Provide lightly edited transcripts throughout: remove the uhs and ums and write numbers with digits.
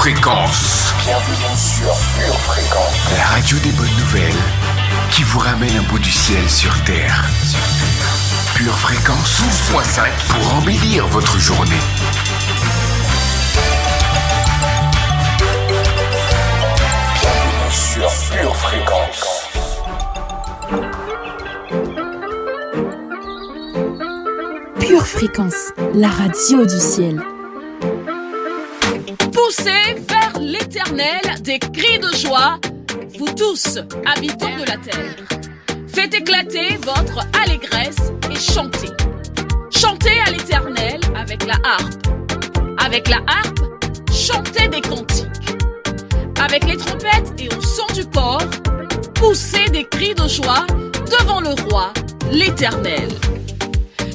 Fréquence. Bienvenue sur Pure Fréquence. La radio des bonnes nouvelles qui vous ramène un bout du ciel sur Terre. Pure Fréquence 12.5 pour embellir votre journée. Bienvenue sur Pure Fréquence. Pure Fréquence, la radio du ciel. Poussez vers l'éternel des cris de joie, vous tous, habitants de la terre. Faites éclater votre allégresse et chantez. Chantez à l'éternel avec la harpe. Avec la harpe, chantez des cantiques. Avec les trompettes et au son du cor, poussez des cris de joie devant le roi, l'éternel.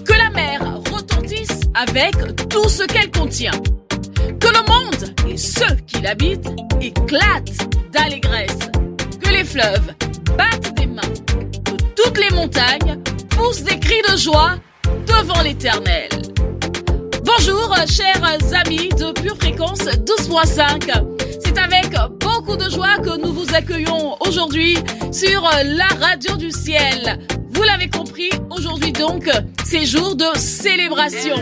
Que la mer retentisse avec tout ce qu'elle contient. Que le monde et ceux qui l'habitent éclatent d'allégresse. Que les fleuves battent des mains. Que toutes les montagnes poussent des cris de joie devant l'Éternel. Bonjour chers amis de Pure Fréquence 12.5. C'est avec beaucoup de joie que nous vous accueillons aujourd'hui sur la radio du ciel. Vous l'avez compris, aujourd'hui donc, c'est jour de célébration.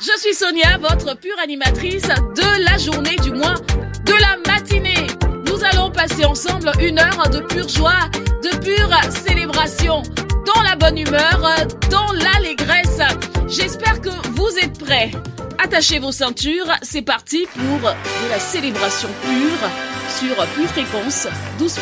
Je suis Sonia, votre pure animatrice de la journée, du moins de la matinée. Nous allons passer ensemble une heure de pure joie, de pure célébration, dans la bonne humeur, dans l'allégresse. J'espère que vous êtes prêts. Attachez vos ceintures, c'est parti pour de la célébration pure sur Pure Fréquence 12.5.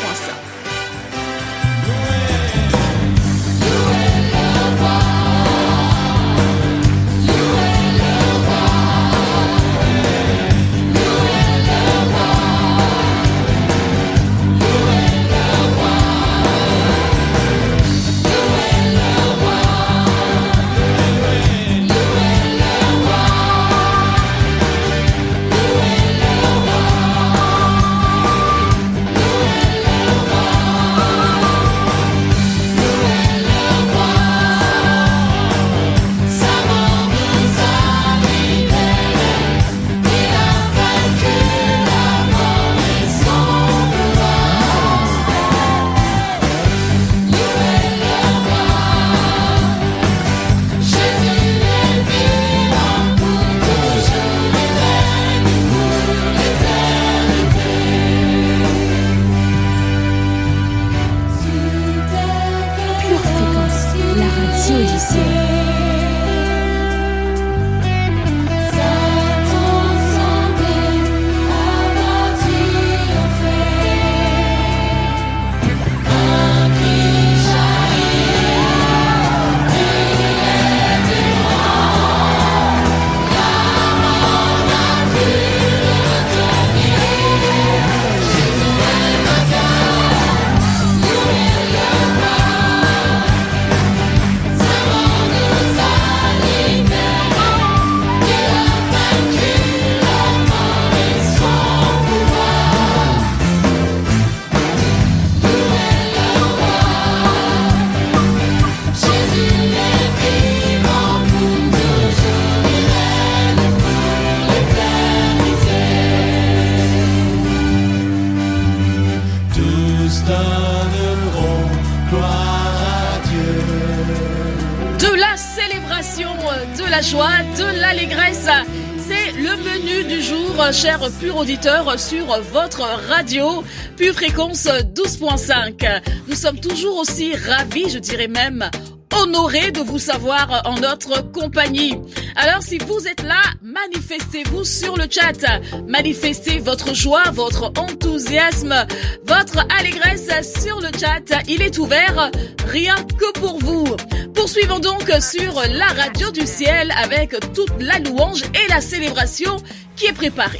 Chers purs auditeurs sur votre radio Pure Fréquence 12.5. Nous sommes toujours aussi ravis, je dirais même honorés de vous savoir en notre compagnie. Alors si vous êtes là, manifestez-vous sur le chat. Manifestez votre joie, votre enthousiasme, votre allégresse sur le chat. Il est ouvert rien que pour vous. Poursuivons donc sur la radio du ciel avec toute la louange et la célébration qui est préparée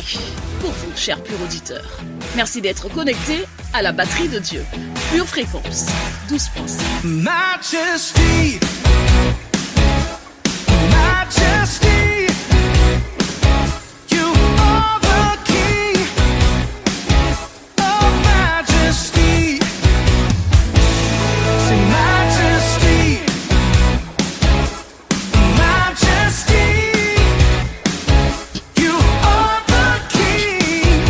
pour vous, chers purs auditeurs. Merci d'être connectés à la batterie de Dieu. Pure Fréquence 12.5. Majesty, Majesty, you are the King of Majesty. Say Majesty, Majesty, you are the King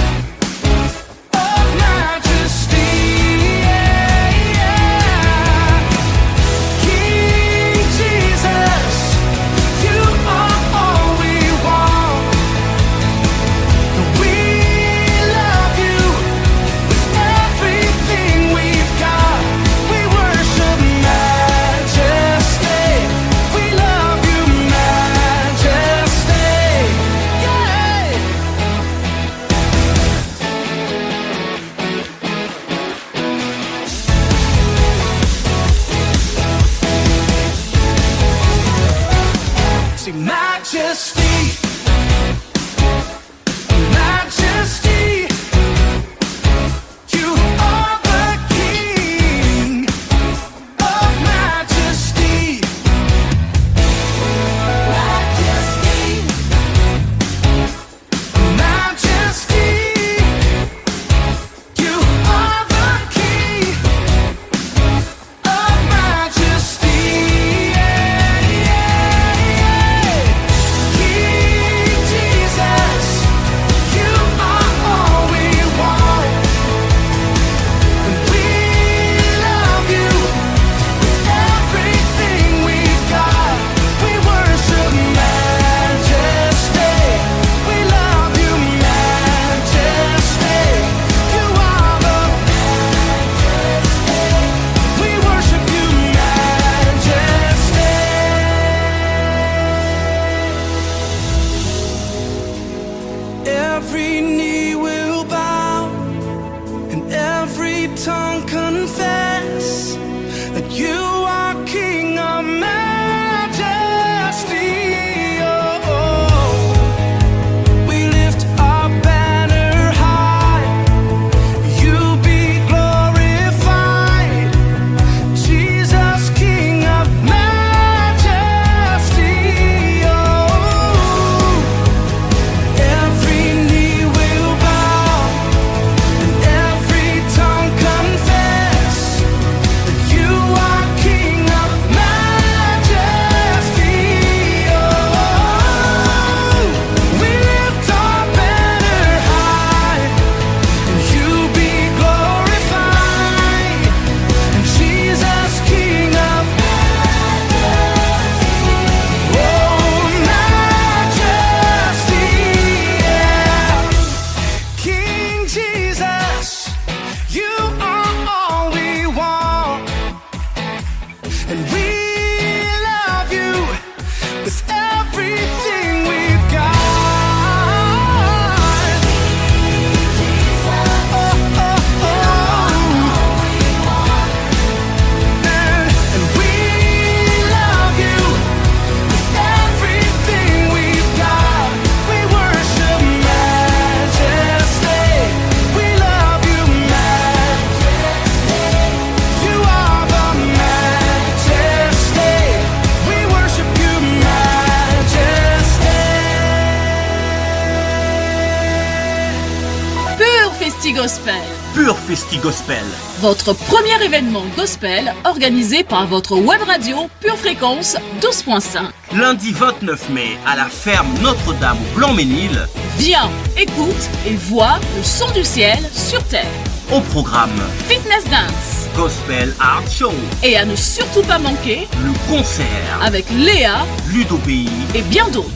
Festi Gospel. Pur Festi Gospel. Votre premier événement gospel organisé par votre web radio Pure Fréquence 12.5. Lundi 29 mai à la ferme Notre-Dame au Blanc-Ménil. Viens, écoute et vois le son du ciel sur terre. Au programme Fitness Dance. Gospel Art Show. Et à ne surtout pas manquer le concert avec Léa, Ludo BI et bien d'autres.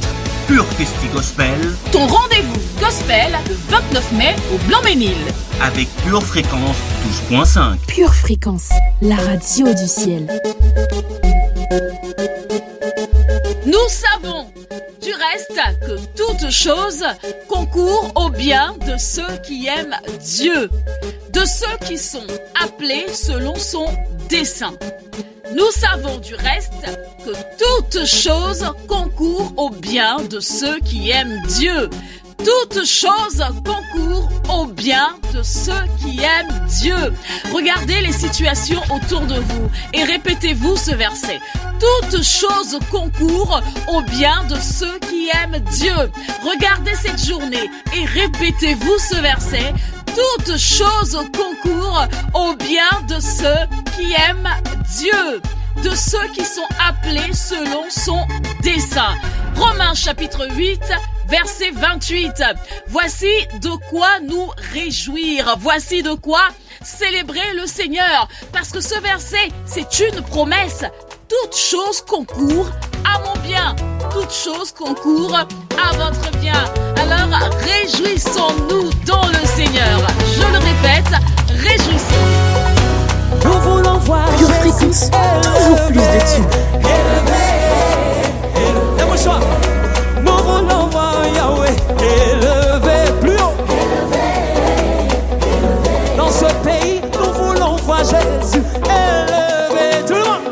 Pur Festi Gospel. Ton rendez-vous gospel le 29 mai au Blanc-Ménil. Avec Pure Fréquence 12.5. Pure Fréquence, la radio du ciel. Nous savons du reste que toute chose concourt au bien de ceux qui aiment Dieu, de ceux qui sont appelés selon son dessein. Nous savons du reste que toute chose concourt au bien de ceux qui aiment Dieu. Toute chose concourt au bien de ceux qui aiment Dieu. Regardez les situations autour de vous et répétez-vous ce verset. Toute chose concourt au bien de ceux qui aiment Dieu. Regardez cette journée et répétez-vous ce verset. Toute chose concourt au bien de ceux qui aiment Dieu, de ceux qui sont appelés selon son dessein. Romains chapitre 8, verset 28. Voici de quoi nous réjouir. Voici de quoi célébrer le Seigneur. Parce que ce verset, c'est une promesse. Toute chose concourt à mon bien. Toute chose concourt à votre bien. Alors réjouissons-nous dans le Seigneur. Je le répète, réjouissons-nous. Nous voulons voir Pure Fréquence, toujours plus de tubes. Nous voulons voir Yahweh élevé plus haut. Dans ce pays, nous voulons voir Jésus élevé. Tout le monde.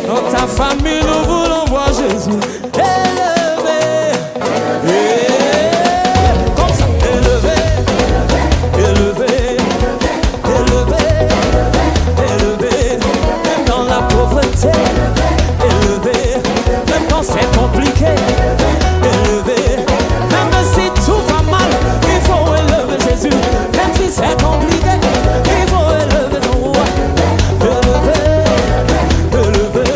Dans ta famille, nous voulons voir Jésus élevé. Comme ça, élevé, élevé, élevé, élevé. Même dans la pauvreté, élevé. Même quand c'est compliqué, élevé. Même si tout va mal, il faut élever Jésus. Même si c'est compliqué, il faut élever ton roi. Élevé, élevé,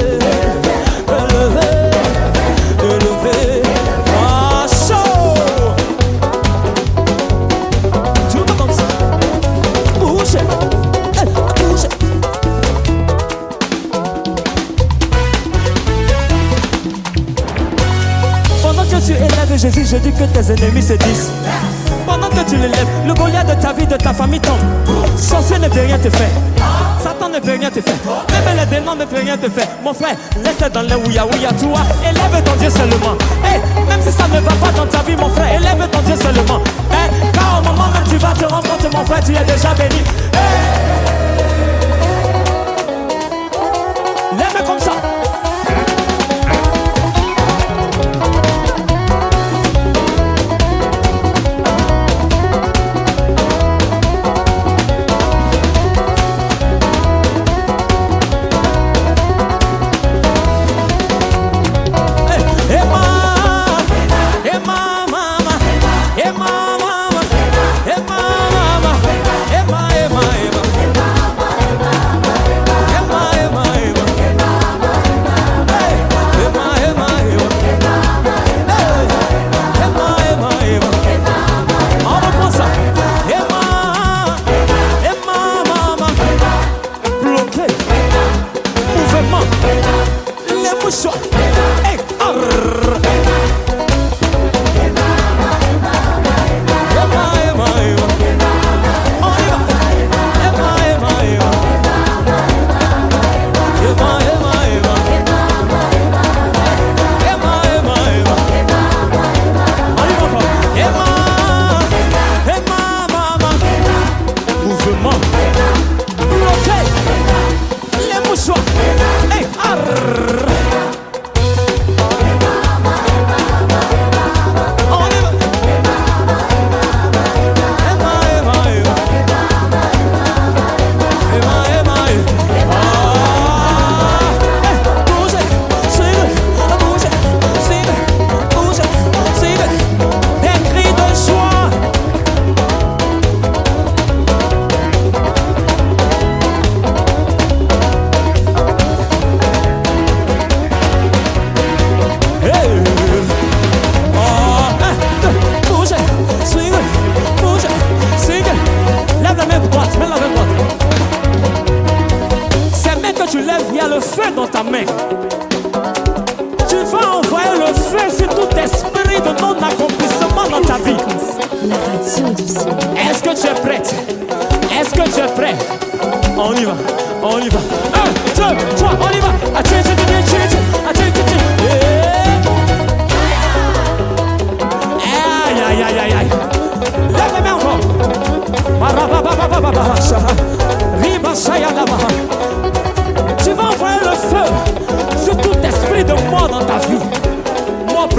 élevé, élevé. Ah, chaud! Tout le monde comme ça. Bougez, bougez. Pendant que tu élèves Jésus, je dis que tes ennemis se disent. Pendant que tu l'élèves, le Goliath de ta vie, de ta famille tombe. Sorcier ne peut rien te faire. Satan ne peut rien te faire. Même les démons ne peuvent rien te faire. Mon frère, laisse dans les ouïa toi. Élève ton Dieu seulement. Hey, même si ça ne va pas dans ta vie, mon frère, élève ton Dieu seulement. Hey, car au moment même tu vas te rendre compte, mon frère, tu es déjà béni. Hey. Lève comme ça.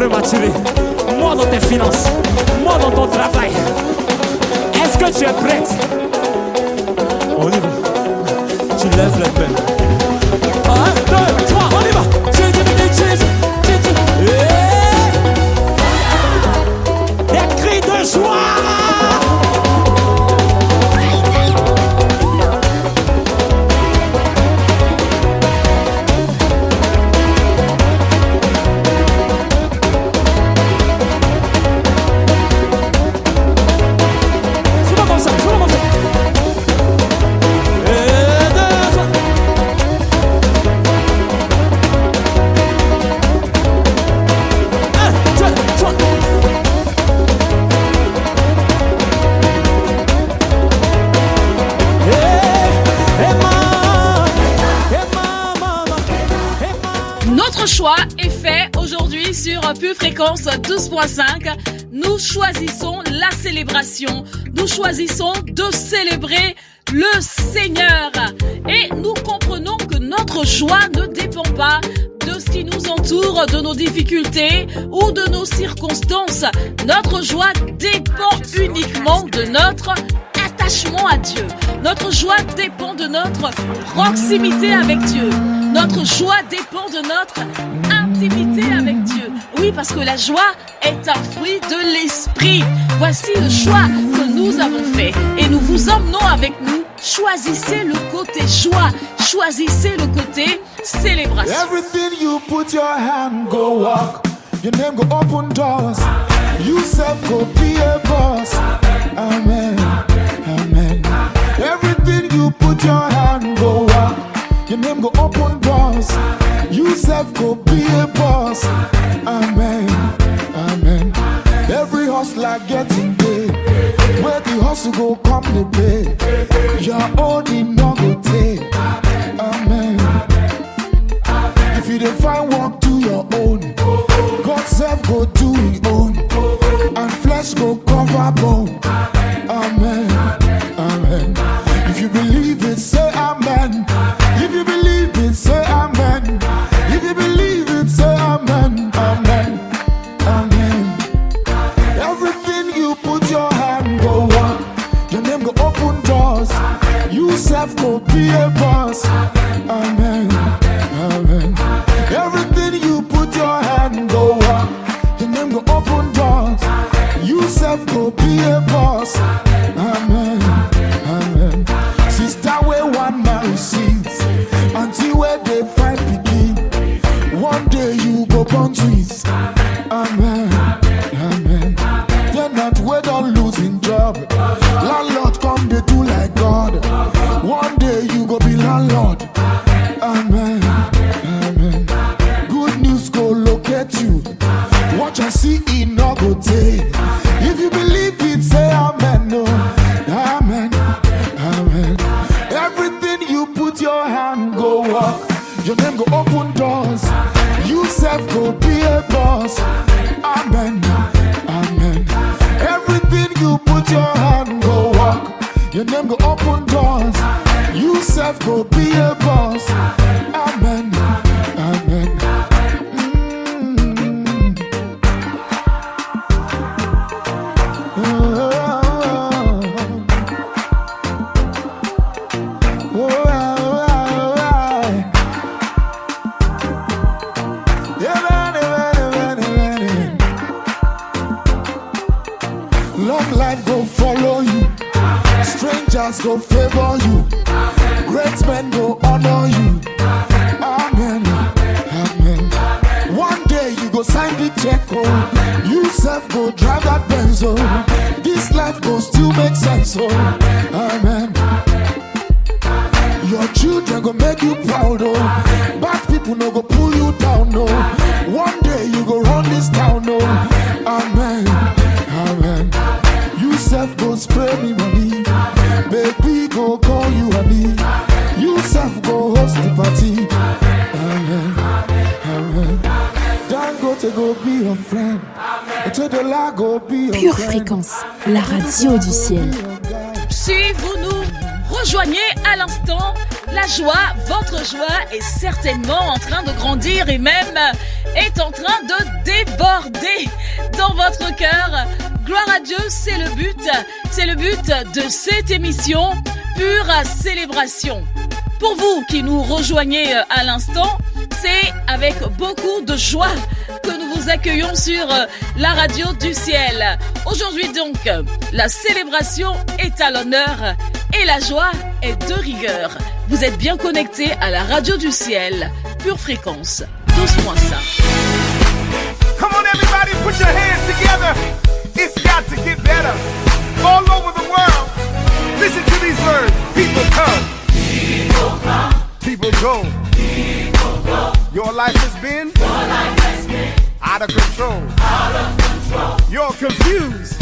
prématuré. Mort dans tes finances. Mort dans ton travail. Est-ce que tu es prête? On y va. Tu lèves les mains. 1, 2, 3, on y va. Des cris de joie. Notre choix est fait aujourd'hui sur Pure Fréquence 12.5. Nous choisissons la célébration. Nous choisissons de célébrer le Seigneur. Et nous comprenons que notre joie ne dépend pas de ce qui nous entoure, de nos difficultés ou de nos circonstances. Notre joie dépend uniquement de notre attachement à Dieu. Notre joie dépend de notre proximité avec Dieu. Notre joie dépend de notre intimité avec Dieu. Oui, parce que la joie est un fruit de l'esprit. Voici le choix que nous avons fait et nous vous emmenons avec nous. Choisissez le côté joie, choisissez le côté célébration. Everything you put your hand, go walk. Your name go open doors. You self go be a boss. Amen, amen. Everything you put your hand, go walk. Your name go open doors. You self go be a boss. Amen, amen. Every hustler getting paid. Where the hustle go come the pay. Your own in no go take. Amen. If you dey find work, do your own. God self go do his own. And flesh go cover bone. Amen, amen. If you believe it, say amen. If you believe it, say amen. If you believe it, say amen, amen, amen. Everything you put your hand, go walk. Your name go open doors. You self go be a boss. Amen, amen. Everything you put your hand, go walk. Your name go open doors. You self go be a boss. Amen, amen. Sister where one man sees until where they find begin. One day you go born twins. Amen, amen. They're not where don't losing job. Landlord come they do like God. One day you go be landlord. Amen, amen. Good news go locate you. Watch and see it not go take. If you believe it, say amen. No, amen, amen. Everything you put your hand, go walk. Your name go open doors. You self go be a boss. Amen, amen. Everything you put your hand, go walk. Your name go open doors. You self go be a boss. Amen, amen. Long life go follow you. Strangers go favor you. Great men go honor you. Amen, amen. One day you go sign the check, oh. You self go drive that Benz, oh. This life go still make sense, oh. Amen. Your children go make you proud, oh. Bad people no go pull you down, no. One day you go run this town, no. Amen, amen. You self go spray me money. Baby go call you honey. You self go host the party. Amen, amen. Dangote go be your friend. Otedola go be your Pure friend. Fréquence, la radio du ciel. Si vous nous rejoignez à l'instant, La joie, votre joie est certainement en train de grandir et même est en train de déborder dans votre cœur. Gloire à Dieu, c'est le but de cette émission, pure célébration. Pour vous qui nous rejoignez à l'instant, c'est avec beaucoup de joie que nous vous accueillons sur la radio du ciel. Aujourd'hui donc, la célébration est à l'honneur et la joie est de rigueur. Vous êtes bien connectés à la radio du ciel, pure fréquence 12.5. Come on everybody, put your hands together. It's got to get better. All over the world. Listen to these words. People come. People come. People go. People go. Your life has been out of control. Out of control. You're confused.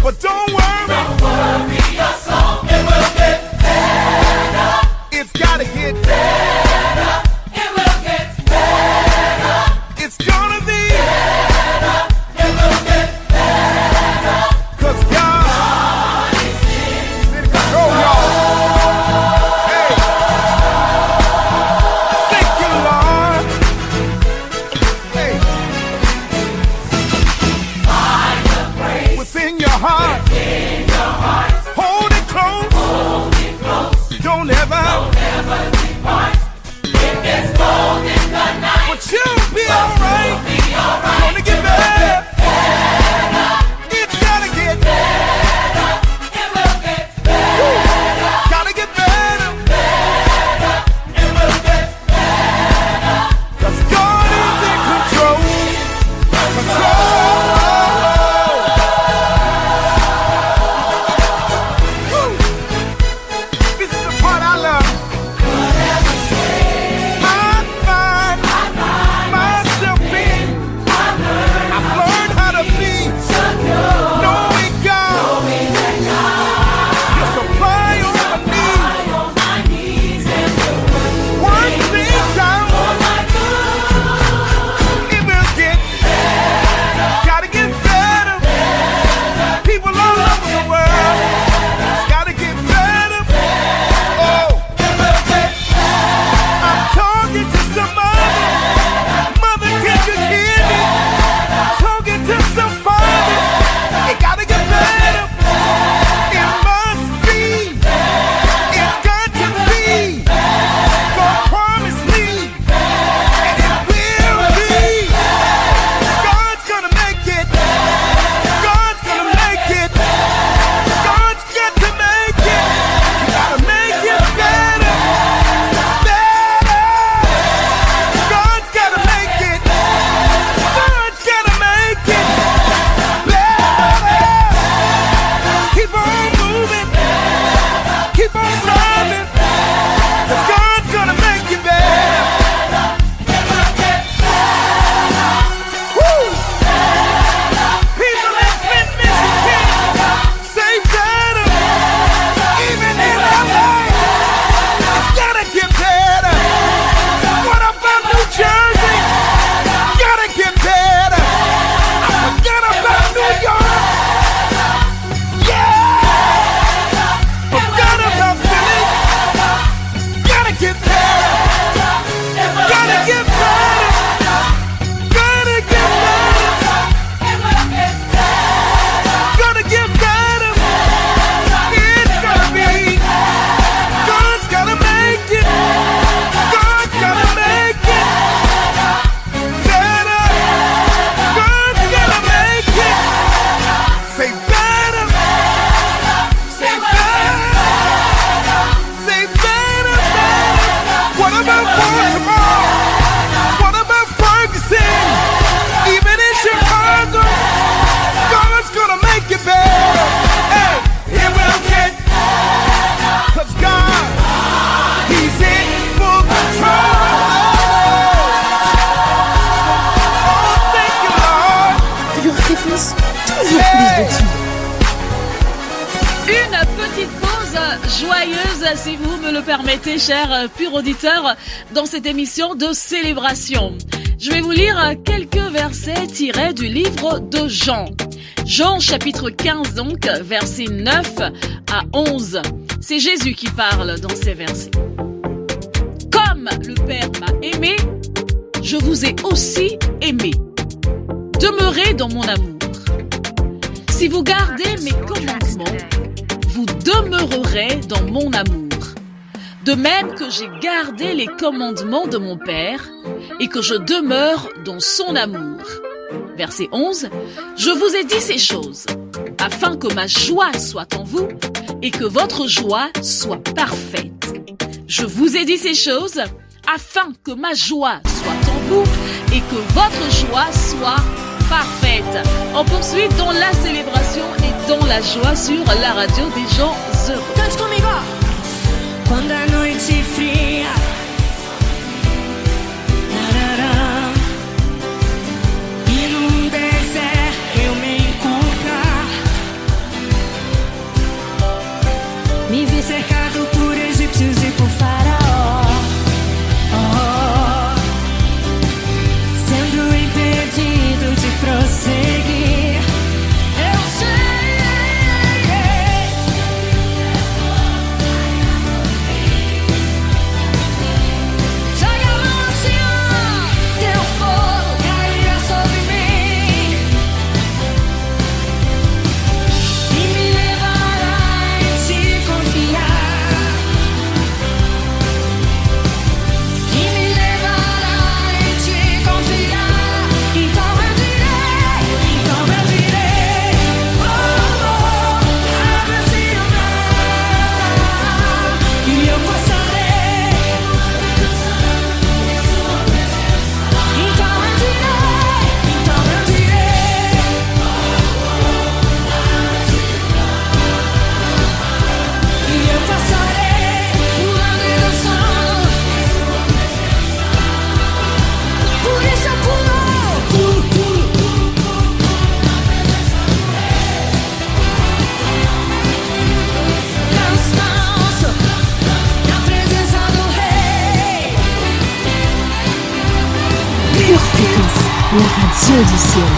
But don't worry. Don't worry your soul. It will get better. It's gotta get better. It will get better. It's gonna be better. It will get better. 'Cause God is in control, y'all. Hey. Thank you, Lord. Hey. Find the praise within your heart. Hold it close. Don't ever depart. It gets cold in the night, but you'll be alright. Gonna get better. It's gotta get better. It will get better. Gotta get better. It will get better. 'Cause God is in control. Woo. This is the part I love. I find myself in. I've learned how to be knowing God. You supply all my needs. Work things out. It will get better. Gotta get better. People all over the world. It's gotta get better. Oh, it will get better. I'm talking to somebody. Mother, can you hear me? Talking to some father. It gotta get better. It must be. It's got to be. God promised me. And it will be. God's gonna make it. God's gonna make it. God's got to make it. You gotta make it better. Better. God's gotta make it. God's gotta make it better. Keep on moving. Keep on driving. 'Cause God's gonna make it better. Woo! People in Flint, Michigan, say better. Even in LA, it's gotta get better. What about New Jersey? Gotta get better. I forgot about New York. Yeah. Forgot about Philly. Gotta get better. Gotta get better. Gotta get better. Gotta get better. It's gonna be. God's gotta make it. God's gotta make it better. God's gotta make it. Say better. Say better. Say better. What about Baltimore? What about Ferguson? Even in Chicago, God's gonna make it better. Hey, it will get better. 'Cause God, He's in full control. Oh, thank you, Lord. Pure fréquence, toujours plus de tubes. Une petite pause joyeuse, si vous me le permettez, chers purs auditeurs, dans cette émission de célébration. Je vais vous lire quelques versets tirés du livre de Jean. Jean chapitre 15 donc, versets 9 à 11. C'est Jésus qui parle dans ces versets. Comme le Père m'a aimé, je vous ai aussi aimé. Demeurez dans mon amour. Si vous gardez mes commandements, vous demeurerez dans mon amour. De même que j'ai gardé les commandements de mon Père et que je demeure dans son amour. Verset 11. Je vous ai dit ces choses, afin que ma joie soit en vous et que votre joie soit parfaite. Je vous ai dit ces choses, afin que ma joie soit en vous et que votre joie soit parfaite. On poursuit dans la célébration et dans la joie sur la radio des gens heureux. Cante comigo! Quando a noite fria, tarará, e num deserto eu me encontrar, me vi cercado por egípcios e por faraó, sendo impedido de prosseguir. Eu sei. La radio du ciel.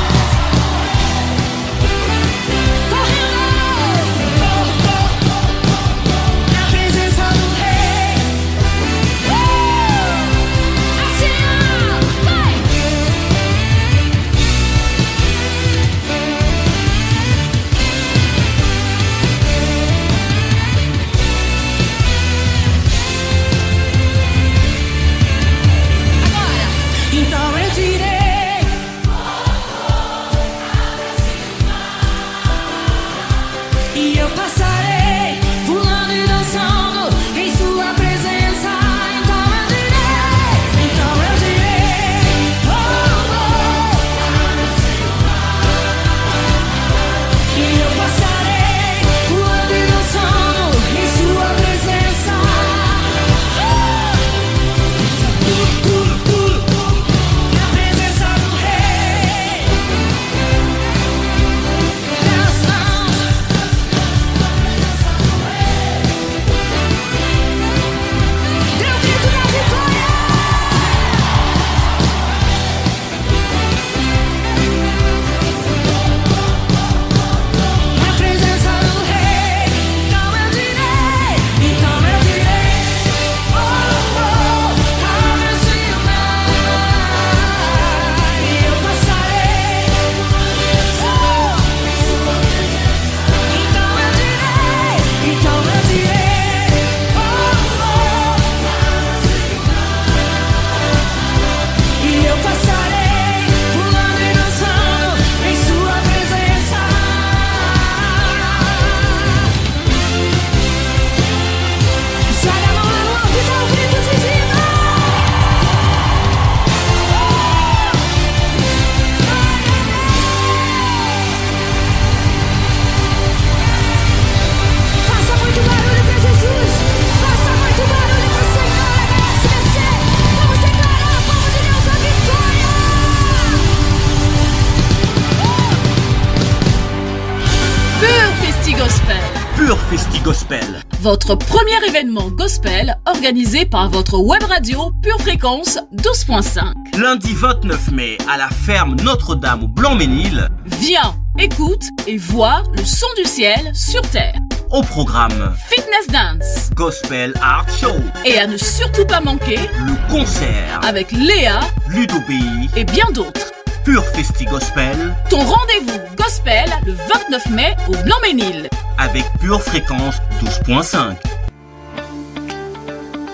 Pur Festi Gospel. Votre premier événement gospel organisé par votre web radio Pure Fréquence 12.5. Lundi 29 mai à la ferme Notre-Dame au Blanc-Ménil. Viens, écoute et vois le son du ciel sur terre. Au programme, Fitness Dance, Gospel Art Show. Et à ne surtout pas manquer, le concert avec Léa, Ludo BI et bien d'autres. Pure Festi Gospel. Ton rendez-vous gospel le 29 mai au Blanc-Ménil. Avec Pure Fréquence 12.5.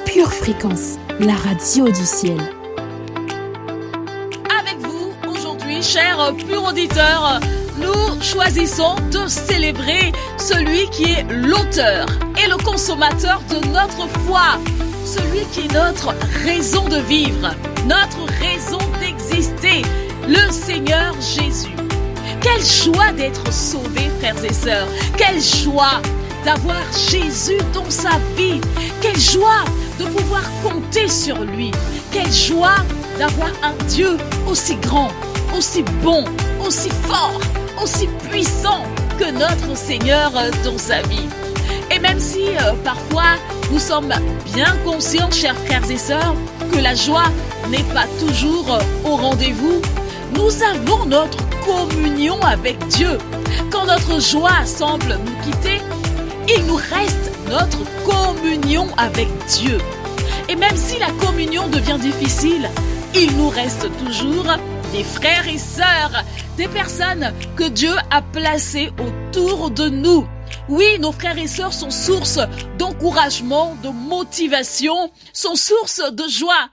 Pure Fréquence, la radio du ciel. Avec vous, aujourd'hui, chers purs auditeurs, nous choisissons de célébrer celui qui est l'auteur et le consommateur de notre foi. Celui qui est notre raison de vivre, notre raison d'exister, le Seigneur Jésus. Quelle joie d'être sauvés, frères et sœurs. Quelle joie d'avoir Jésus dans sa vie. Quelle joie de pouvoir compter sur lui. Quelle joie d'avoir un Dieu aussi grand, aussi bon, aussi fort, aussi puissant que notre Seigneur dans sa vie. Et même si parfois nous sommes bien conscients, chers frères et sœurs, que la joie n'est pas toujours au rendez-vous, nous avons notre communion avec Dieu. Quand notre joie semble nous quitter, il nous reste notre communion avec Dieu. Et même si la communion devient difficile, il nous reste toujours des frères et sœurs, des personnes que Dieu a placées autour de nous. Oui, nos frères et sœurs sont source d'encouragement, de motivation, sont source de joie.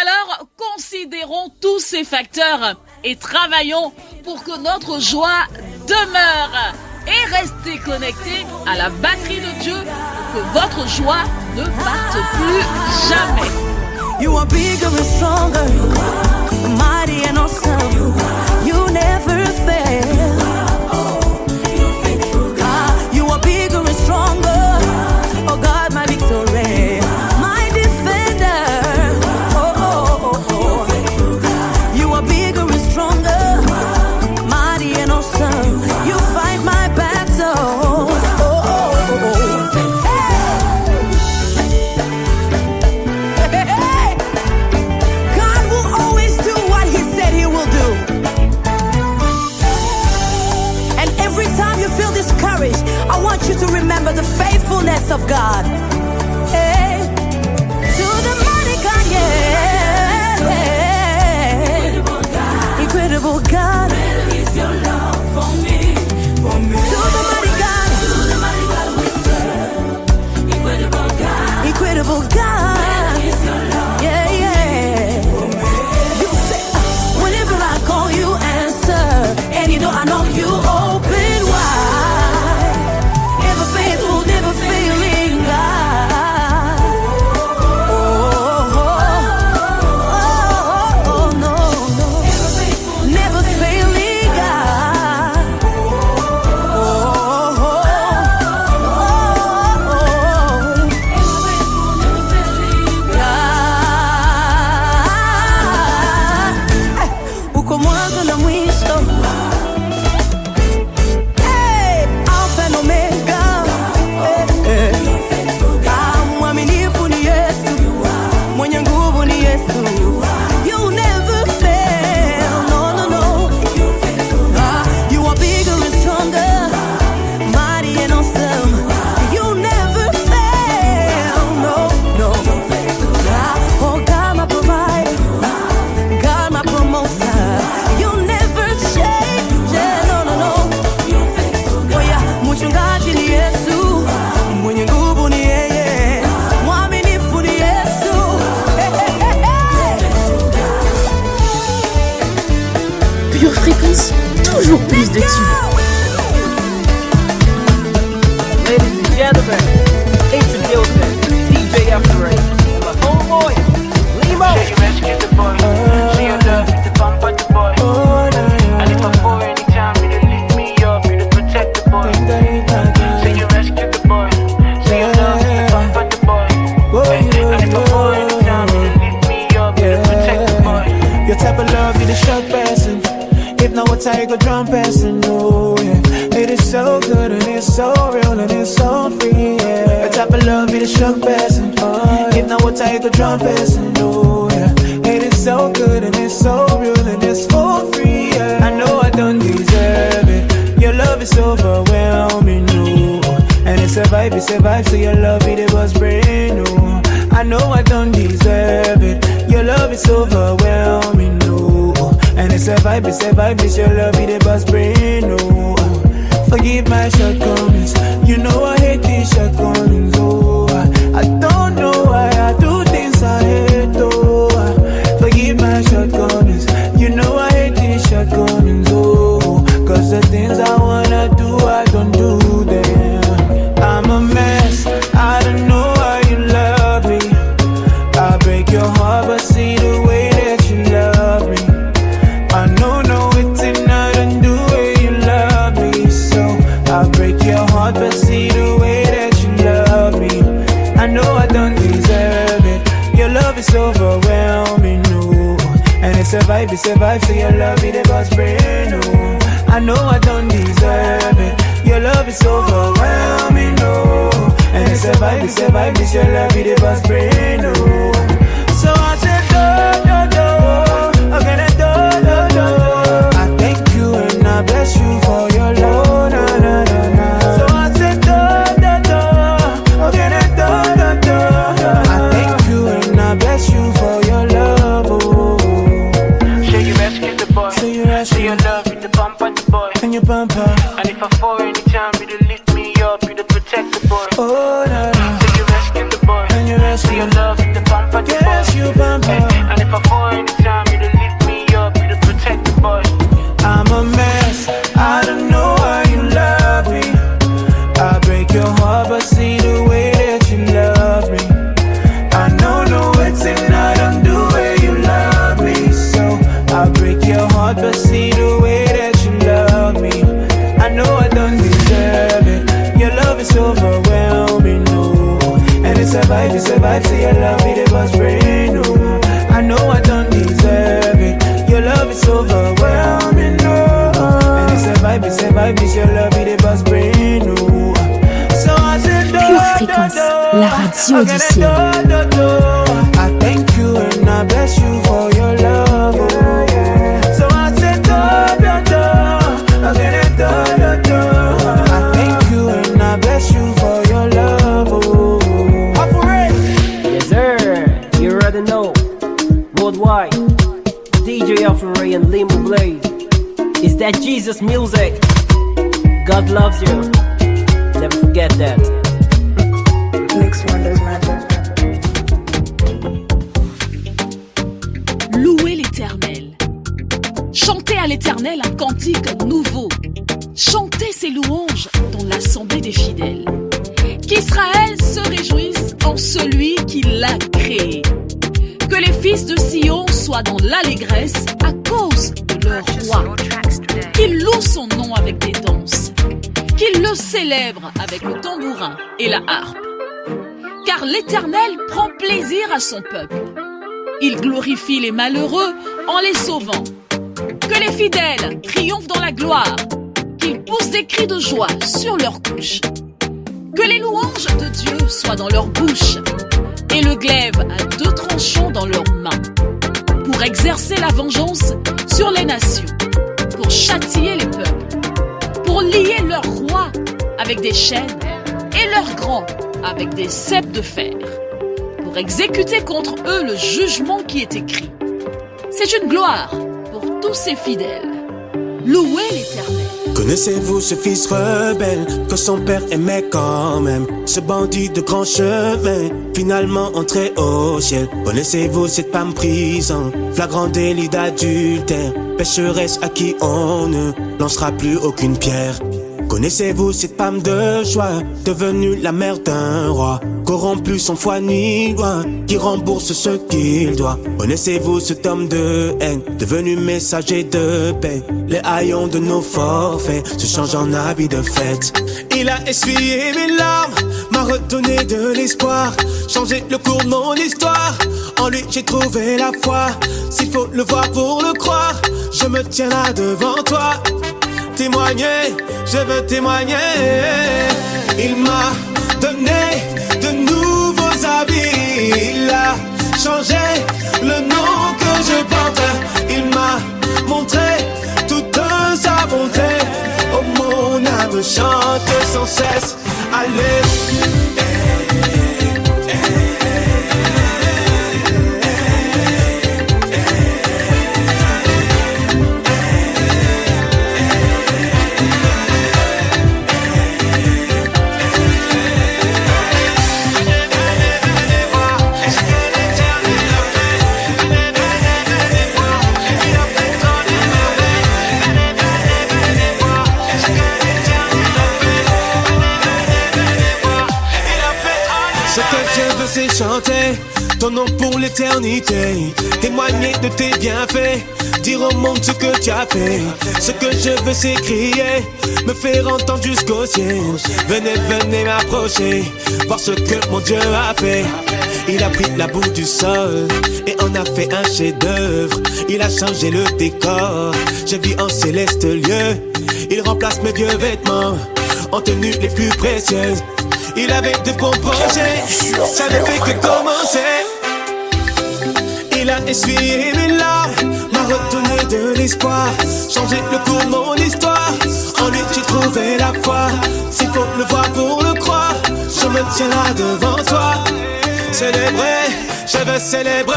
Alors, considérons tous ces facteurs et travaillons pour que notre joie demeure. Et restez connectés à la batterie de Dieu pour que votre joie ne parte plus jamais. You are bigger and stronger, mighty and awesome. You never fail. You are bigger and stronger. Oh God, my victory, my defender. You are bigger and stronger, mighty and awesome. You fight my battles. I want you to remember the faithfulness of God. Hey, to the mighty God, yeah. Incredible God. Better is your love for me. To the mighty God we serve. Incredible God. Incredible God. Better is your love. Yeah, yeah. You say, whenever I call you answer, and you know I know you open wide. Never failing God. Oh, no. Never failing God. O comanzo na mwisho. Hey, Alpha and Omega. Mwaminifu ni Yesu, mwenye nguvu ni Yesu. You never fail, no. You are bigger and stronger, mighty and awesome. You never fail, no. Oh God, my provider, God, my promoter. You never change, no. Oh yeah, mchungaji ni Yesu, mwenye nguvu ni yeye, mwaminifu ni Yesu. Pure Fréquence, toujours plus de tubes. Ladies and gentlemen, introducing DJ F-Ray and my homeboy, Limo. Say you rescue the boy, say you love the pump of the boy. And if I fall anytime, you to lift me up, you to protect the boy. Say you rescue the boy, say you love the pump of the boy. And if I fall anytime, you to lift me up, you to protect the boy. Your type of love, you the shot passing. If not, what I go drum passing, oh yeah. It is so good and it's so real and it's so free, yeah. Your type of love, you the shot passing. If not, what I go drum passing, oh yeah. It is so good and it's so real and it's for free, yeah. I know I don't deserve it. Your love is overwhelming, no. And it's a survive, so your love it was brand new. I know I don't deserve it. Your love is overwhelming, no. And it's a vibe, it's your love it was brand new. Forgive my shortcomings, you know I hate these shortcomings. Oh, I don't know why I do things I hate. Oh, forgive my shortcomings, you know I hate these shortcomings. Oh, cause the things I wanna do, I don't do them. I'm a mess, I don't know why you love me. I break your heart, but see the way that you love me. I know it's not undo way you love me. So I break your heart, but see the way that you love me. I know I don't deserve it. Your love is overwhelming, no. And it's a vibe, so your love it was brand new. I know I don't deserve it. Your love is overwhelming, no. And it's a vibe, it's your love it was brand new. So I said, do, I'm gonna do. I thank you and I bless you for your love, na na na na. So I said, do, I'm gonna do. I thank you and I bless you for your love, oh. Say you rescue the boy, say your love with the bump on the boy, and your bumper. And if I fall anytime, you to lift me up, you to protect the boy. Oh, na na. Say you rescue the boy, and you rescue. Say your love with the bump on the boy. Yes, you bumper. And if I fall anytime, you to lift me up, you to protect the boy. I'm a mess, I don't know why you love me. I break your heart, but see the way that you love me. I know it's not undo way you love me. So I break your heart, but see the way that you love me. I know I don't deserve it. Your love is overwhelming, no. And it's a vibe, so your love it was brand new. I know I don't deserve it. Your love is overwhelming, no. And it's a vibe, it's your love it was brand new. So I said, Pure Fréquence, la radio du ciel. I thank you and I bless you for your love. So I said, I thank you and I bless you for your love. Yes sir, you already know. Worldwide, DJ Alpha and Limo Blaze. It's that Jesus music. God loves you. Never forget that. Mix Wonders Magic. Louez l'Éternel. Chantez à l'Éternel un cantique nouveau. Chantez ses louanges dans l'assemblée des fidèles. Qu'Israël se réjouisse en celui qui l'a créé. Que les fils de Sion soient dans l'allégresse à cause de leur roi. Qu'ils louent son nom avec des danses. Qu'ils le célèbrent avec le tambourin et la harpe. Car l'Éternel prend plaisir à son peuple. Il glorifie les malheureux en les sauvant. Que les fidèles triomphent dans la gloire. Qu'ils poussent des cris de joie sur leurs couches. Que les louanges de Dieu soient dans leur bouche. Et le glaive à 2 tranchants dans leurs mains. Pour exercer la vengeance sur les nations. Pour châtier les peuples. Pour lier leurs rois avec des chaînes. Et leurs grands avec des ceps de fer. Pour exécuter contre eux le jugement qui est écrit. C'est une gloire pour tous ses fidèles. Louez l'Éternel. Connaissez-vous ce fils rebelle que son père aimait quand même? Ce bandit de grand chemin, finalement entré au ciel. Connaissez-vous cette femme prise en flagrant délit d'adultère, pécheresse à qui on ne lancera plus aucune pierre? Connaissez-vous cette femme de joie, devenue la mère d'un roi, corrompu sans foi ni loi, qui rembourse ce qu'il doit? Connaissez-vous cet homme de haine, devenu messager de paix? Les haillons de nos forfaits se changent en habits de fête. Il a essuyé mes larmes, m'a redonné de l'espoir, changé le cours de mon histoire. En lui j'ai trouvé la foi, s'il faut le voir pour le croire, je me tiens là devant toi. Témoigner, je veux témoigner. Il m'a donné de nouveaux habits. Il a changé le nom que je porte. Il m'a montré toute sa bonté. Oh, mon âme chante. chante sans cesse. Allez. C'est chanter ton nom pour l'éternité, témoigner de tes bienfaits, dire au monde ce que tu as fait. Ce que je veux c'est crier, me faire entendre jusqu'au ciel. Venez, venez m'approcher, voir ce que mon Dieu a fait. Il a pris la boue du sol et en a fait un chef-d'œuvre. Il a changé le décor, je vis en céleste lieu. Il remplace mes vieux vêtements en tenues les plus précieuses. Il avait de bons projets, ça ne fait que commencer. Il a essuyé mes larmes, m'a redonné de l'espoir, changé le cours de mon histoire. En lui j'ai trouvé la foi, s'il faut le voir pour le croire, je me tiens là devant toi. Célébrer, je veux célébrer.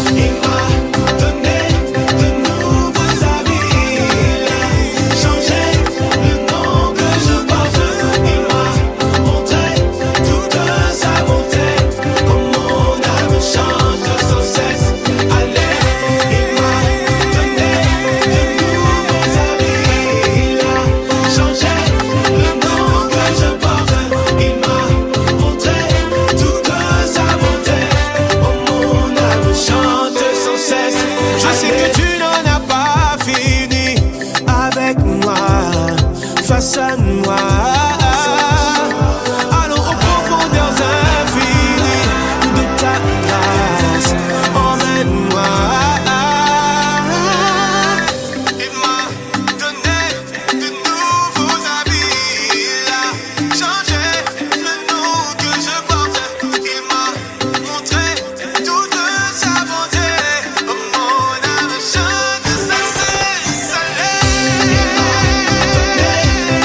Il m'a donné de nouveaux habits, changé le nom que je porte. Il m'a montré toute sa bonté, comme mon âme chante sans cesse. Allez, il m'a donné de nouveaux habits, il a changé le nom que je porte. Il m'a montré toute sa bonté, comme mon âme chante sans cesse. Je sais que tu n'en as pas fini avec moi, face à moi. Allons aux profondeurs infinies de ta grâce, emmène-moi. Il m'a donné de nouveaux habits, il a changé le nom que je porte. Il m'a montré toute sa bonté, oh, mon âme chante sans cesse. Allez. Il m'a donné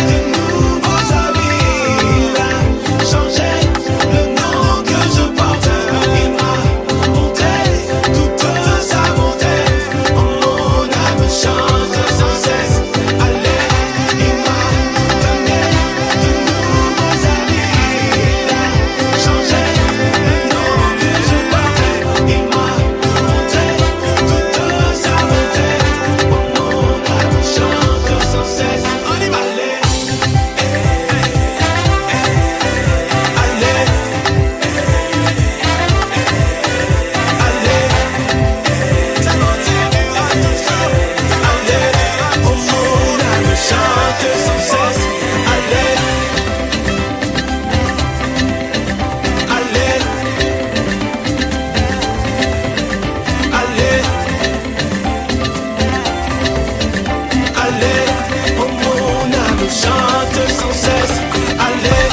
de nouveaux habits, il a changé le nom que je porte. Il m'a montré toute sa bonté, oh, mon âme chante sans cesse. Allez, il m'a donné de nouveaux habits, il a changé le nom que je porte. Il m'a montré toute sa bonté, oh, mon âme chante sans cesse. On y va, allez. Ça continuera toujours. Allez, oh, mon âme chante sans cesse. Allez, allez, allez, allez, oh, mon âme chante sans cesse. Allez.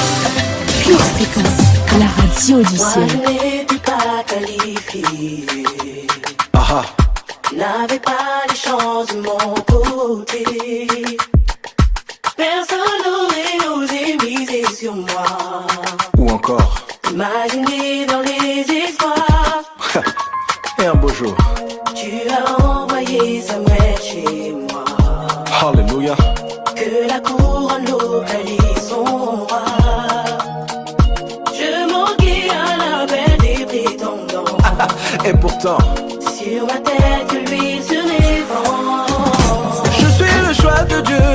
Pure Fréquence, la radio du Moi ciel. je n'étais pas qualifié, n'avais pas les chances de mon côté. Personne n'aurait osé miser sur moi, Ou encore, imaginer dans les espoirs. et un beau jour. Tu as envoyé Samuel chez moi, Hallelujah. que la couronne localise son roi. Je manquais à l'appel des prétendants. Et pourtant, Sur ma tête que l'huile se répand. Je suis le choix de Dieu.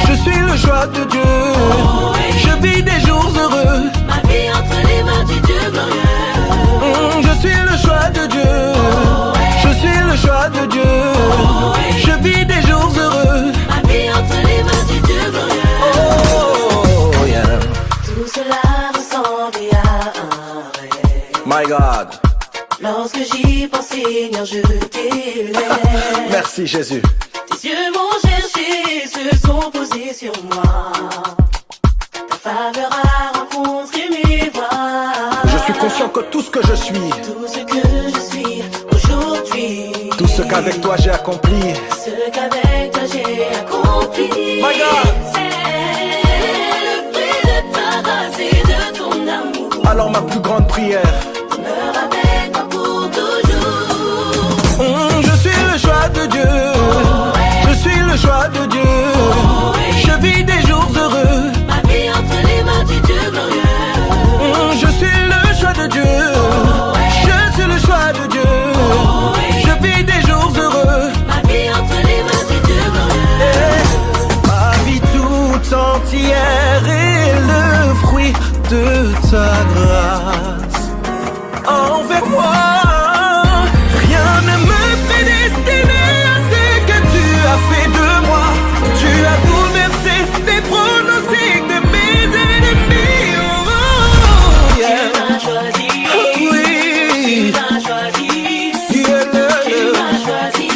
Je suis le choix de Dieu. Je vis des jours heureux. Ma vie entre les mains du Dieu glorieux. Je suis le choix de Dieu. Je suis le choix de Dieu. Je vis des jours heureux. Ma vie entre les mains du Dieu glorieux. oh yeah. Tout cela ressemblait à un rêve. My God. Lorsque j'y pense, Seigneur, je t'élève. Merci Jésus. Tes yeux m'ont cherché, se sont posés sur moi. Ta faveur a rencontré mes voies. Je suis conscient que tout ce que je suis, Tout ce que je suis aujourd'hui, tout ce qu'avec toi j'ai accompli, ce qu'avec toi j'ai accompli. My God. C'est plus grande prière. Demeure avec moi pour toujours. Je suis le choix de Dieu. Je suis le choix de Dieu. Je vis des jours heureux. Ma vie entre les mains du Dieu glorieux. Je suis le choix de Dieu. Je suis le choix de Dieu. Je vis des jours heureux. Ma vie entre les mains du Dieu glorieux. Ma vie tout entière est le fruit de ta grâce envers moi. Rien ne me prédestinait à ce que tu as fait de moi. Tu as bouleversé tes pronostics de mes ennemis. Oh, yeah. Tu m'as choisi. Oui. Tu m'as choisi. Yeah, tu m'as choisi.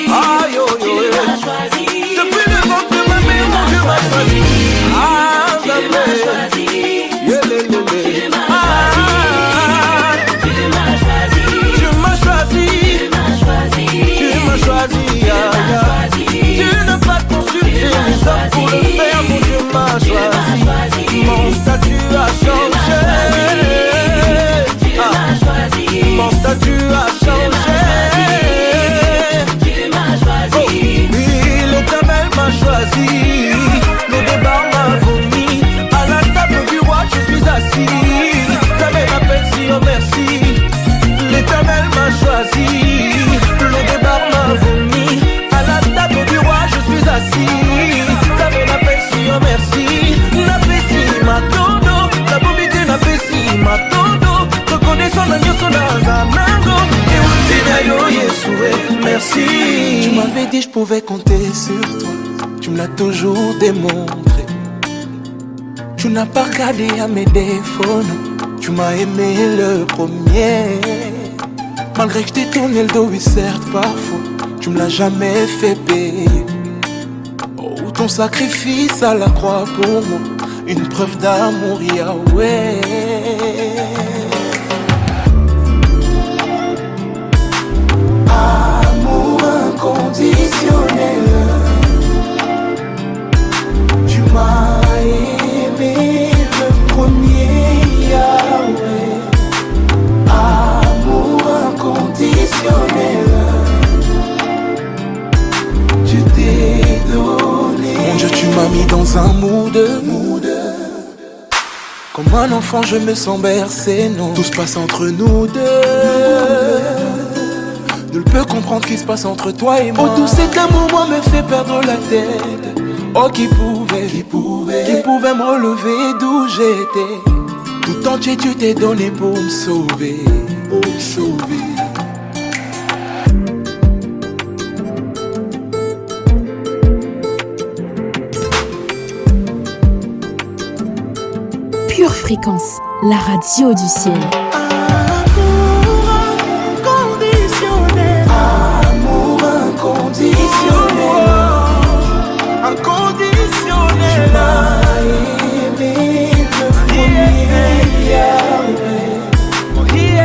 Aïe, oh, oh, tu m'as choisi. depuis le ventre de ma mère, mon Dieu m'a choisi. Ah, tu m'as choisi. Yeah, yeah, yeah, yeah. Tu m'as choisi. Tu m'as choisi. Tu m'as choisi. Tu m'as choisi. Tu n'as pas consulté les hommes pour le faire, mon Dieu m'a choisi. Mon statut a changé. Mon statut a changé. Oui, l'Éternel m'a choisi. Le débat m'a vomi. À la table du roi, je suis assis. T'avais l'appel si oh merci. L'Éternel m'a choisi. Le débat m'a vomi. À la table du roi, je suis assis. T'avais l'appel si oh merci. N'apprécie ma dodo. La bobité n'apprécie ma dodo. Reconnaissant la nuit son azanango. Et où Yeshua, merci. Tu m'avais dit je pouvais compter sur toi. Tu me l'as toujours démontré. Tu n'as pas regardé à mes défauts, non. Tu m'as aimé le premier. Malgré que je t'ai tourné le dos, oui certes parfois, tu me l'as jamais fait payer. Oh, ton sacrifice à la croix pour moi, une preuve d'amour, Yahweh. Amour inconditionnel. Tu m'as aimé le premier, Yahweh. Amour inconditionnel. Tu t'es donné. Mon Dieu, tu m'as mis dans un mood. Comme un enfant, je me sens bercé, non. Tout se passe entre nous deux. Nul peut comprendre ce qui se passe entre toi et moi. Oh, tout cet amour, moi, me fait perdre la tête. Oh, qui pouvait me relever d'où j'étais. Tout entier, tu t'es donné pour me sauver. Pure Fréquence, la radio du ciel. Amour inconditionnel. Inconditionnel. Tu m'as aimé le premier, Yahweh.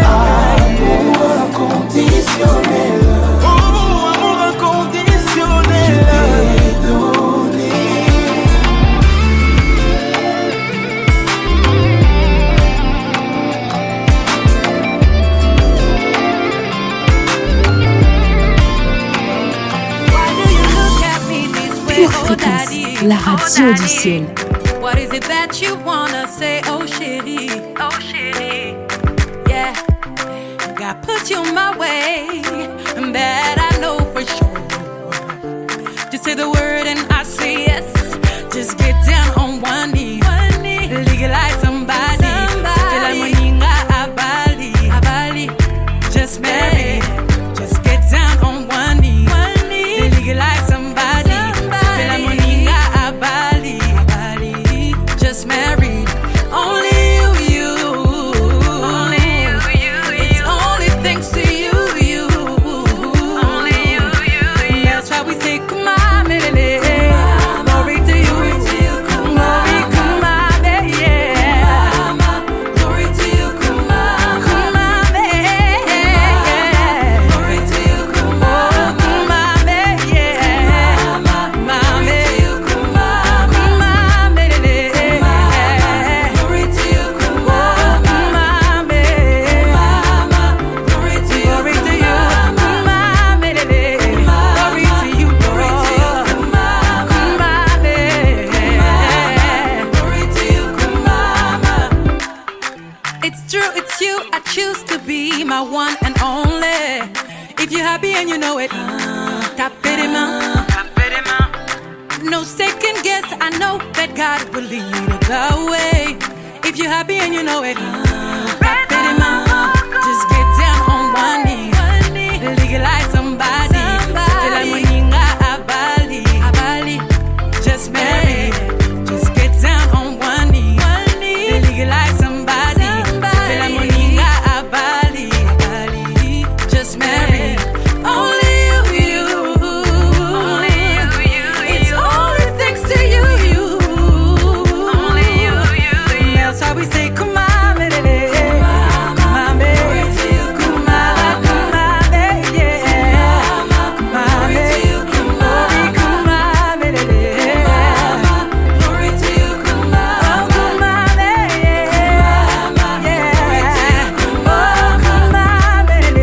Amour inconditionnel. Oh, amour inconditionnel. Tu t'es donné. Pure Fréquence, la radio du ciel. What is it that you wanna say, oh chérie? Oh chérie, yeah. God put you my way, and that I know for sure. Just say the word and I say yes. Just get down on one knee. Legalize somebody. Just marry. Just get down on one knee. Legalize somebody. Just married. Only you. Only you. It's only thanks to you. Only you. That's why we say, come on, baby. Glory to you. Glory, come on, yeah. happy and you know it, tapez les mains. No second guess, I know that God will lead the way. If you're happy and you know it, tapez les mains. Just get down on one knee, legalize somebody. C'était la moninga à Bali, just marry. Just get down on one knee, legalize somebody. C'était la moninga à Bali, just marry. Only you. It's only thanks to you. Only you. That's why we say, come on, baby. Come on, baby. Come on, baby. Yeah. Come on, baby. Come on, baby. Glory to you. Come on, baby. Yeah. Oh, come on, baby. Glory to you. Come on, baby.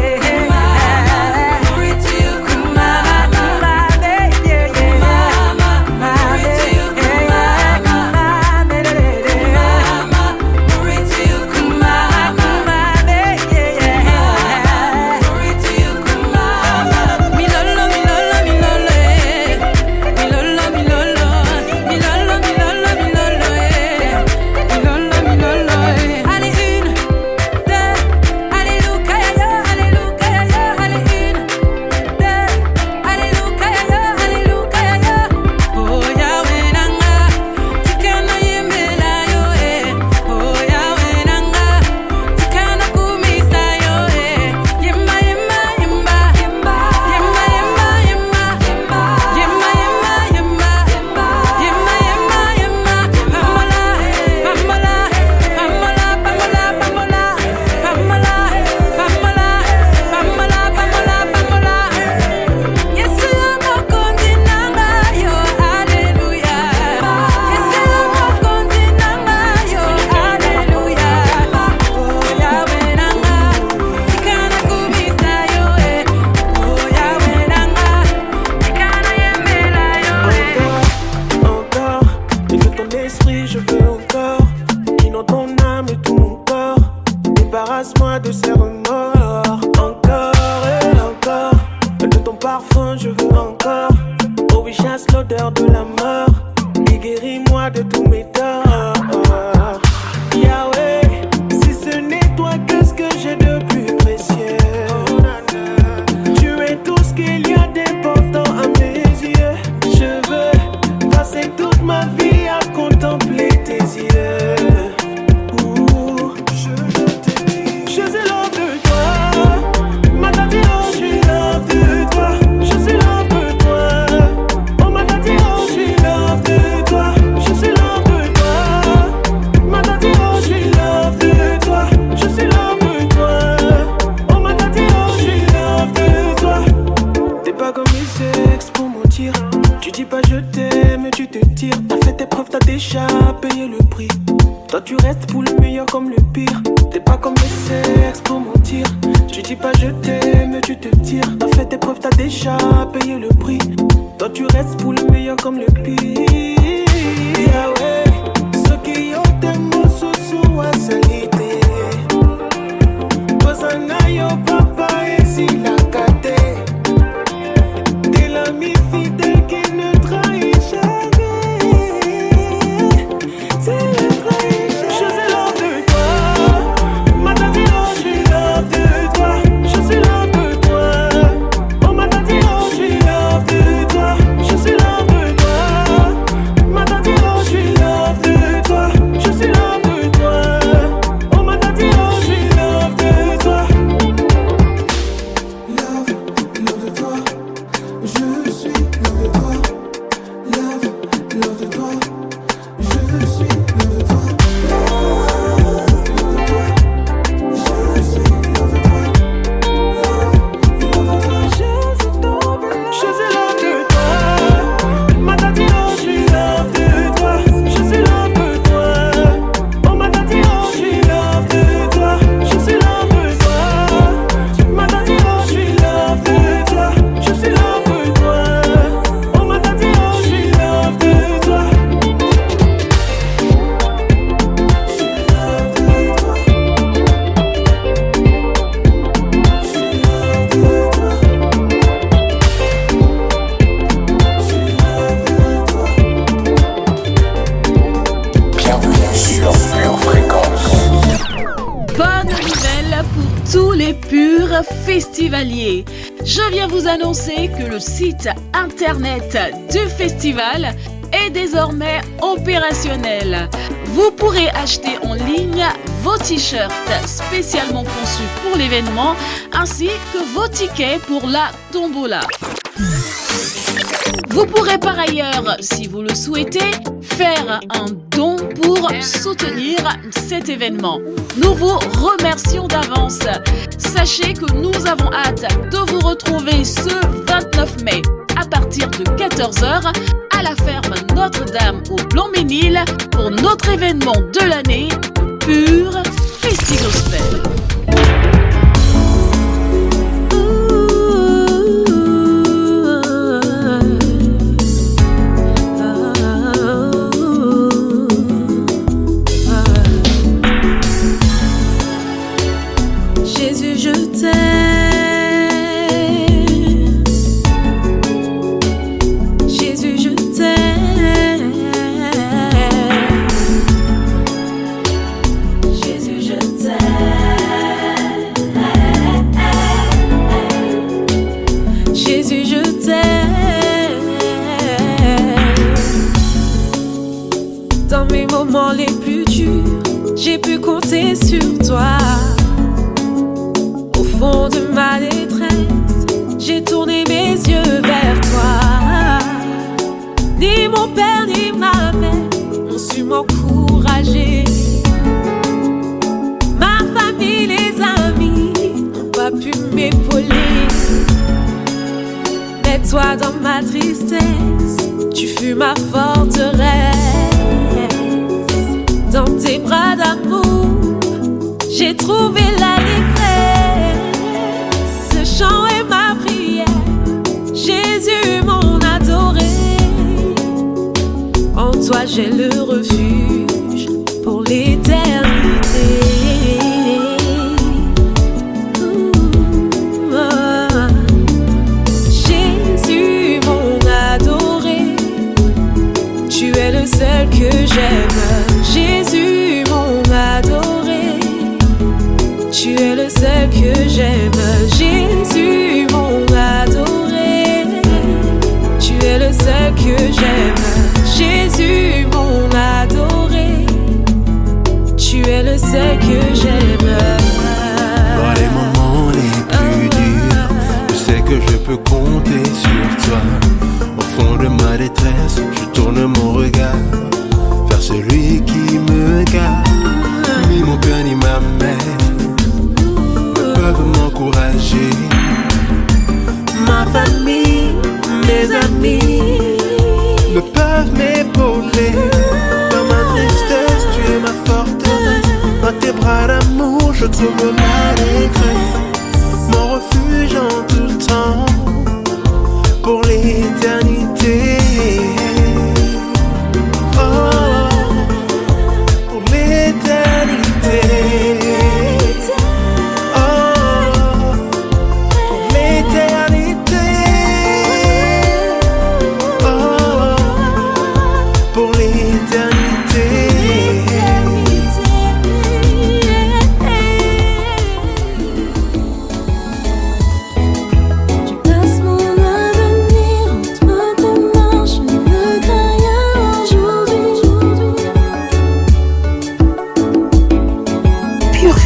Débarrasse-moi de ces remords. Encore et encore, de ton parfum je veux encore. Oh oui, chasse l'odeur de la mort et guéris-moi de tous mes torts. Yahweh, si ce n'est toi, qu'est-ce que j'ai de plus précieux? Tu es tout ce qu'il y a d'important à mes yeux. Je veux passer toute ma vie à contempler tes yeux. Tu dis pas je t'aime, tu te tires. T'as fait tes preuves, t'as déjà payé le prix. Toi tu restes pour le meilleur comme le pire. T'es pas comme le sexe pour mentir. Tu dis pas je t'aime, tu te tires. T'as fait tes preuves, t'as déjà payé le prix. Toi tu restes pour le meilleur comme le pire. Yahweh, ceux qui ont tes mots sous à salité. Bozana yo papa et si la kate. T'es l'ami fidèle qui ne trahit jamais. C'est le trahit jamais. Je suis l'homme de toi. Matati oh, je suis l'homme de toi. Je suis l'homme de toi. Oh Matati oh, je suis l'homme de toi. Je suis l'homme de toi. Matati oh, je suis l'homme de toi. Je suis l'homme de toi. Oh Matati oh, je suis l'homme de toi. Love de toi. Je suis l'homme de toi. Love de toi. Je suis l'homme de toi. avenir festivalier. Je viens vous annoncer que le site internet du festival est désormais opérationnel. Vous pourrez acheter en ligne vos t-shirts spécialement conçus pour l'événement ainsi que vos tickets pour la tombola. Vous pourrez par ailleurs, si vous le souhaitez, faire un don pour soutenir cet événement. Nous vous remercions d'avance. Sachez que nous avons hâte de vous retrouver ce 29 mai à partir de 14h à la ferme Notre-Dame au Blanc-Ménil pour notre événement de l'année, Pure Festi-Gospel. Jésus, je t'aime. Jésus, je t'aime. Jésus, je t'aime. Jésus, je t'aime. Dans mes moments les plus durs, j'ai pu compter sur toi. Au fond de ma détresse, j'ai tourné mes yeux vers toi. Ni mon père ni ma mère ont su m'encourager. Ma famille, les amis n'ont pas pu m'épauler. Mais toi dans ma tristesse, tu fus ma forteresse. Dans tes bras d'amour, j'ai trouvé l'allégresse. Ce chant est ma prière, Jésus mon adoré. En toi j'ai le refuge pour l'éternité. Jésus mon adoré, tu es le seul que j'aime. Jésus mon adoré, tu es le seul que j'aime. Jésus mon adoré, tu es le seul que j'aime. Jésus mon adoré, tu es le seul que j'aime. Dans les moments les plus durs, je sais que je peux compter sur toi. Au fond de ma détresse, je tourne mon regard vers celui qui me garde. Ni mon père ni ma mère ne peuvent m'encourager. Ma famille, mes amis ne peuvent m'épauler. Dans ma tristesse, tu es ma forteresse. Dans tes bras d'amour, je trouve ma détresse. Mon refuge en tout temps, pour l'éternité. Oh, pour l'éternité. Oh, pour l'éternité. Oh, pour l'éternité.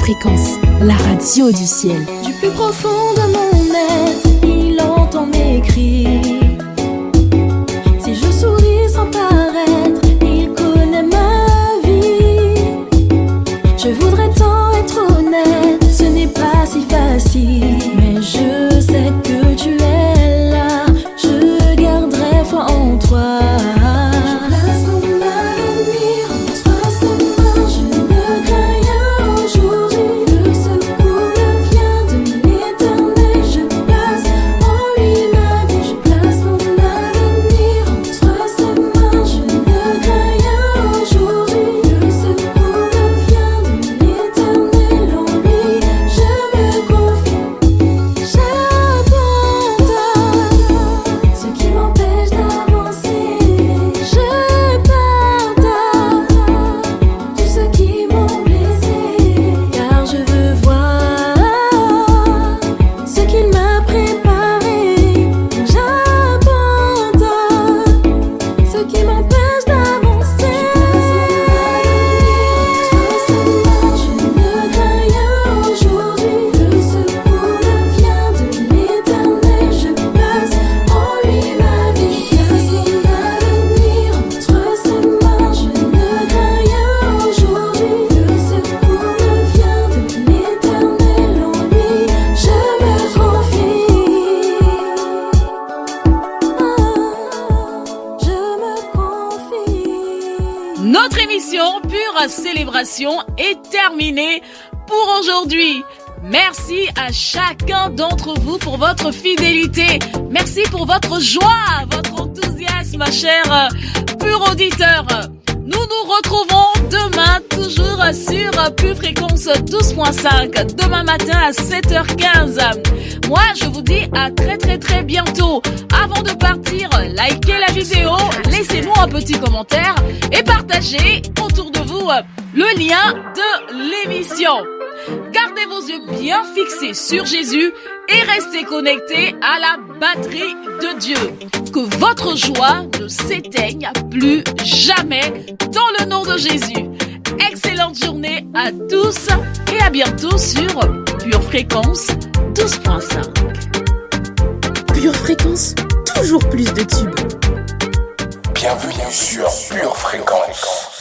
Fréquence, la radio du ciel. Du plus profond de mon être, il entend mes cris. Si je souris sans paraître, il connaît ma vie. Je voudrais tant être honnête, ce n'est pas si facile. Mais je sais que tu es là, je garderai foi en toi. Notre émission Pure Célébration est terminée pour aujourd'hui. Merci à chacun d'entre vous pour votre fidélité. Merci pour votre joie, votre enthousiasme, chers purs auditeurs. Nous nous retrouvons demain, toujours sur Pure Fréquence 12.5. Demain matin à 7h15. Moi, je vous dis à très bientôt. Avant de partir, likez la vidéo, laissez-nous un petit commentaire et partagez autour de vous le lien de l'émission. Gardez vos yeux bien fixés sur Jésus et restez connectés à la batterie de Dieu. Que votre joie ne s'éteigne plus jamais dans le nom de Jésus. Excellente journée à tous et à bientôt sur Pure Fréquence 12.5. Pure Fréquence, toujours plus de tubes. Bienvenue sur Pure Fréquence.